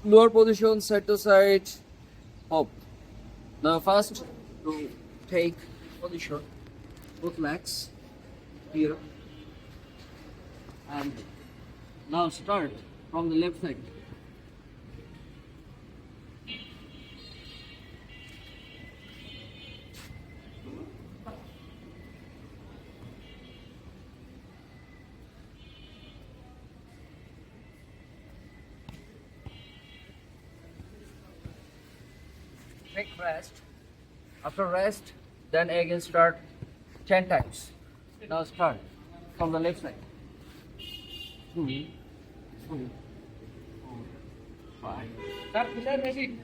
lower position, side to side, hop. Now first to take position, both legs here, and now start from the left side. Take rest. After rest, then again start 10 times. Now start from the left side. 2, 3, 4, 5. Start beside machine.